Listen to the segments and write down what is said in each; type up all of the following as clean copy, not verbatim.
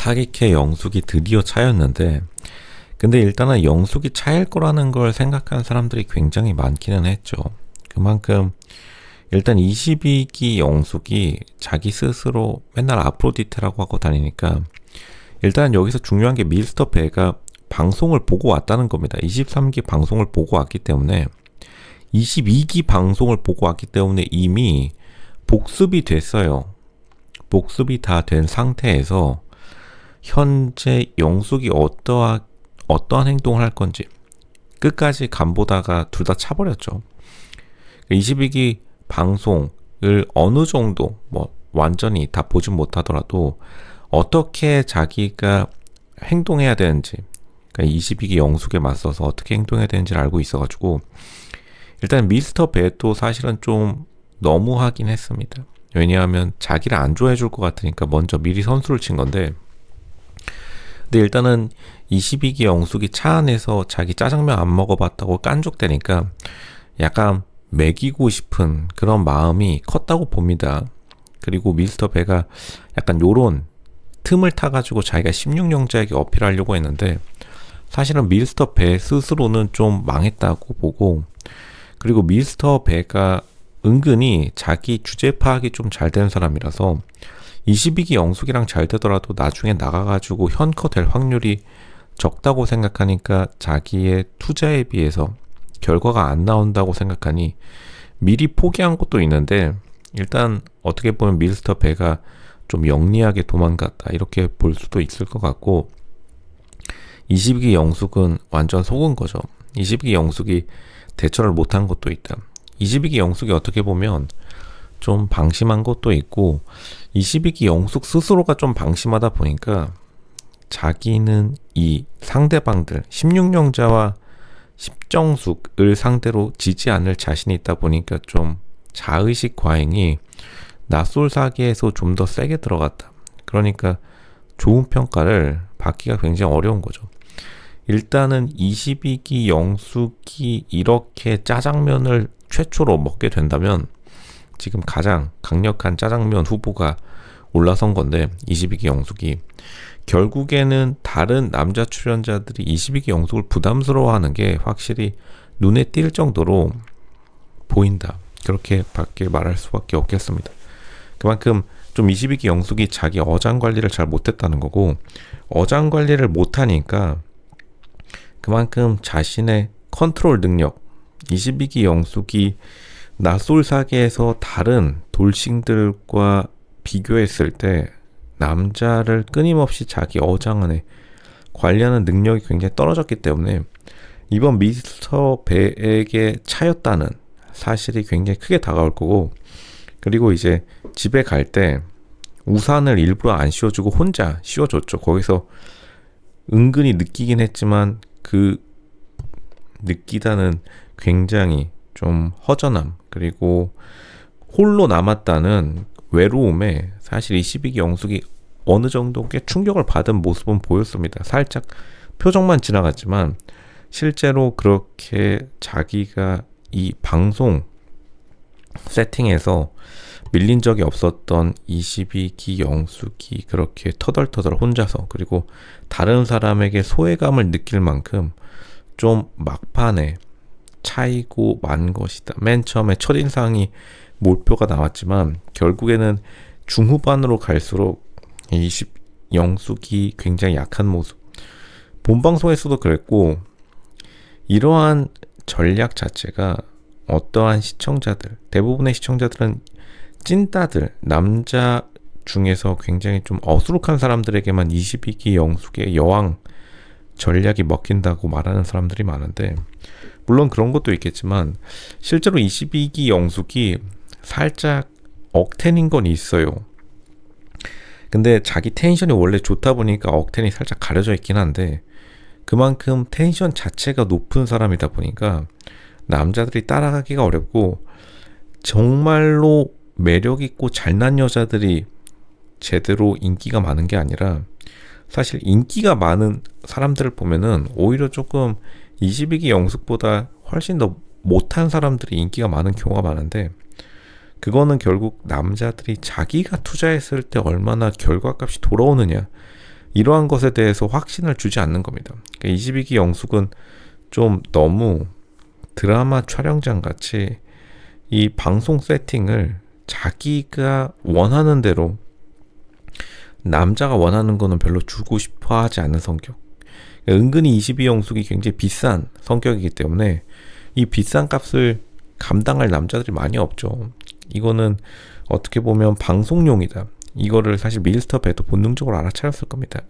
사기캐 영숙이 드디어 차였는데, 근데 일단은 영숙이 차일 거라는 걸 생각한 사람들이 굉장히 많기는 했죠. 그만큼 일단 22기 영숙이 자기 스스로 맨날 아프로디테라고 하고 다니니까, 일단 여기서 중요한 게 미스터 배가 방송을 보고 왔다는 겁니다. 23기 방송을 보고 왔기 때문에, 22기 방송을 보고 왔기 때문에 이미 복습이 됐어요. 복습이 다 된 상태에서 현재 영숙이 어떠한 행동을 할 건지 끝까지 간보다가 둘 다 차버렸죠. 22기 방송을 어느 정도 완전히 다 보진 못하더라도 어떻게 자기가 행동해야 되는지, 그러니까 22기 영숙에 맞서서 어떻게 행동해야 되는지를 알고 있어가지고 일단 미스터 배도 사실은 좀 너무하긴 했습니다. 왜냐하면 자기를 안 좋아해 줄 것 같으니까 먼저 미리 선수를 친 건데, 근데 일단은 22기 영숙이 차 안에서 자기 짜장면 안 먹어봤다고 깐족대니까 약간 먹이고 싶은 그런 마음이 컸다고 봅니다. 그리고 미스터 배가 약간 요런 틈을 타가지고 자기가 16영자에게 어필하려고 했는데, 사실은 미스터 배 스스로는 좀 망했다고 보고, 그리고 미스터 배가 은근히 자기 주제 파악이 좀 잘 되는 사람이라서 22기 영숙이랑 잘 되더라도 나중에 나가가지고 현커 될 확률이 적다고 생각하니까 자기의 투자에 비해서 결과가 안 나온다고 생각하니 미리 포기한 것도 있는데, 일단 어떻게 보면 미스터 배가 좀 영리하게 도망갔다 이렇게 볼 수도 있을 것 같고, 22기 영숙은 완전 속은 거죠. 22기 영숙이 대처를 못한 것도 있다. 22기 영숙이 어떻게 보면 좀 방심한 것도 있고, 22기 영숙 스스로가 좀 방심하다 보니까 자기는 이 상대방들 16영자와 10정숙을 상대로 지지 않을 자신이 있다 보니까 좀 자의식 과잉이 낯솔 사기에서 좀 더 세게 들어갔다. 그러니까 좋은 평가를 받기가 굉장히 어려운 거죠. 일단은 22기 영숙이 이렇게 짜장면을 최초로 먹게 된다면 지금 가장 강력한 짜장면 후보가 올라선 건데, 22기 영숙이 결국에는 다른 남자 출연자들이 22기 영숙을 부담스러워하는 게 확실히 눈에 띌 정도로 보인다, 그렇게 밖에 말할 수밖에 없겠습니다. 그만큼 좀 22기 영숙이 자기 어장 관리를 잘 못했다는 거고, 어장 관리를 못하니까 그만큼 자신의 컨트롤 능력, 22기 영숙이 낯솔 사계에서 다른 돌싱들과 비교했을 때 남자를 끊임없이 자기 어장 안에 관리하는 능력이 굉장히 떨어졌기 때문에 이번 미스터 배에게 차였다는 사실이 굉장히 크게 다가올 거고, 그리고 이제 집에 갈 때 우산을 일부러 안 씌워주고 혼자 씌워줬죠. 거기서 은근히 느끼긴 했지만 그 느끼다는 굉장히 좀 허전함, 그리고 홀로 남았다는 외로움에 사실 22기 영숙이 어느 정도의 충격을 받은 모습은 보였습니다. 살짝 표정만 지나갔지만 실제로 그렇게 자기가 이 방송 세팅에서 밀린 적이 없었던 22기 영숙이 그렇게 터덜터덜 혼자서, 그리고 다른 사람에게 소외감을 느낄 만큼 좀 막판에 차이고 만 것이다. 맨 처음에 첫인상이 몰표가 나왔지만 결국에는 중후반으로 갈수록 영숙이 굉장히 약한 모습, 본방송에서도 그랬고, 이러한 전략 자체가 어떠한 시청자들, 대부분의 시청자들은 찐따들, 남자 중에서 굉장히 좀 어수룩한 사람들에게만 22기 영숙의 여왕 전략이 먹힌다고 말하는 사람들이 많은데, 물론 그런 것도 있겠지만 실제로 22기 영숙이 살짝 억텐인 건 있어요. 근데 자기 텐션이 원래 좋다 보니까 억텐이 살짝 가려져 있긴 한데, 그만큼 텐션 자체가 높은 사람이다 보니까 남자들이 따라가기가 어렵고, 정말로 매력있고 잘난 여자들이 제대로 인기가 많은 게 아니라 사실 인기가 많은 사람들을 보면은 오히려 조금 22기 영숙보다 훨씬 더 못한 사람들이 인기가 많은 경우가 많은데, 그거는 결국 남자들이 자기가 투자했을 때 얼마나 결과값이 돌아오느냐, 이러한 것에 대해서 확신을 주지 않는 겁니다. 그러니까 22기 영숙은 좀 너무 드라마 촬영장 같이 이 방송 세팅을 자기가 원하는 대로, 남자가 원하는 거는 별로 주고 싶어 하지 않는 성격. 그러니까 은근히 22영숙이 굉장히 비싼 성격이기 때문에 이 비싼 값을 감당할 남자들이 많이 없죠. 이거는 어떻게 보면 방송용이다. 이거를 사실 미스터 배도 본능적으로 알아차렸을 겁니다.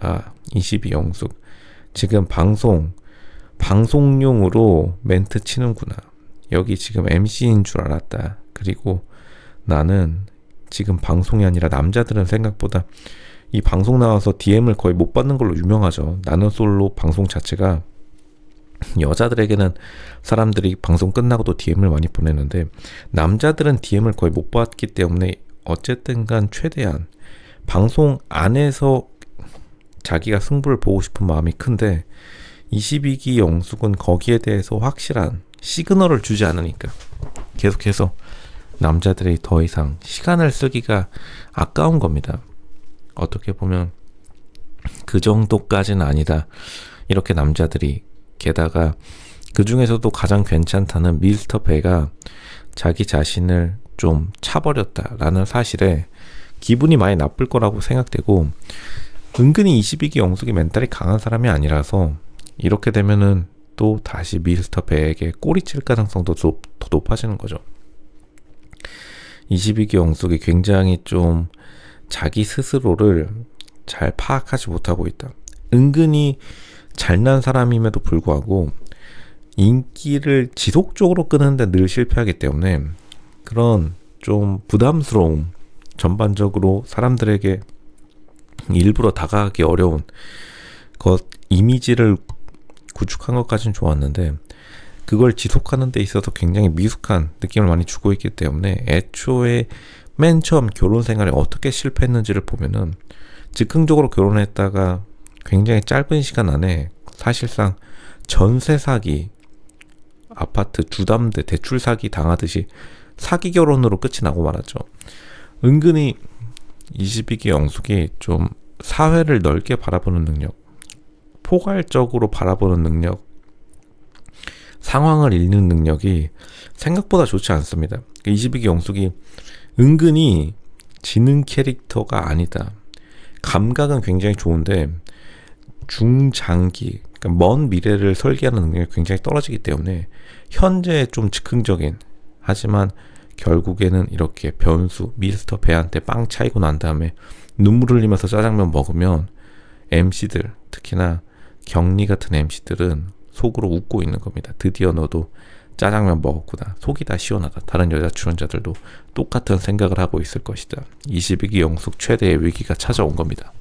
22영숙 지금 방송용으로 멘트 치는구나. 여기 지금 MC인 줄 알았다. 그리고 나는 지금 방송이 아니라, 남자들은 생각보다 이 방송 나와서 DM을 거의 못 받는 걸로 유명하죠. 나는 솔로 방송 자체가 여자들에게는 사람들이 방송 끝나고도 DM을 많이 보내는데, 남자들은 DM을 거의 못 받기 때문에 어쨌든 간 최대한 방송 안에서 자기가 승부를 보고 싶은 마음이 큰데, 22기 영숙은 거기에 대해서 확실한 시그널을 주지 않으니까 계속해서 남자들이 더 이상 시간을 쓰기가 아까운 겁니다. 어떻게 보면 그 정도까지는 아니다, 이렇게 남자들이. 게다가 그 중에서도 가장 괜찮다는 미스터 배가 자기 자신을 좀 차버렸다라는 사실에 기분이 많이 나쁠 거라고 생각되고, 은근히 22기 영숙이 멘탈이 강한 사람이 아니라서 이렇게 되면은 또 다시 미스터 배에게 꼬리칠 가능성도 더 높아지는 거죠. 22기 영숙이 굉장히 좀 자기 스스로를 잘 파악하지 못하고 있다. 은근히 잘난 사람임에도 불구하고 인기를 지속적으로 끄는데 늘 실패하기 때문에 그런 좀 부담스러움, 전반적으로 사람들에게 일부러 다가가기 어려운 것, 이미지를 구축한 것까지는 좋았는데, 그걸 지속하는 데 있어서 굉장히 미숙한 느낌을 많이 주고 있기 때문에 애초에 맨 처음 결혼 생활에 어떻게 실패했는지를 보면은, 즉흥적으로 결혼했다가 굉장히 짧은 시간 안에 사실상 전세 사기, 아파트 주담대 대출 사기 당하듯이 사기 결혼으로 끝이 나고 말았죠. 은근히 22기 영숙이 좀 사회를 넓게 바라보는 능력, 포괄적으로 바라보는 능력, 상황을 읽는 능력이 생각보다 좋지 않습니다. 22기 영숙이 은근히 지능 캐릭터가 아니다. 감각은 굉장히 좋은데 중장기, 그러니까 먼 미래를 설계하는 능력이 굉장히 떨어지기 때문에 현재에 좀 즉흥적인, 하지만 결국에는 이렇게 변수, 미스터 배한테 빵 차이고 난 다음에 눈물 흘리면서 짜장면 먹으면 MC들, 특히나 경리 같은 MC들은 속으로 웃고 있는 겁니다. 드디어 너도 짜장면 먹었구나. 속이 다 시원하다. 다른 여자 출연자들도 똑같은 생각을 하고 있을 것이다. 22기 영숙 최대의 위기가 찾아온 겁니다.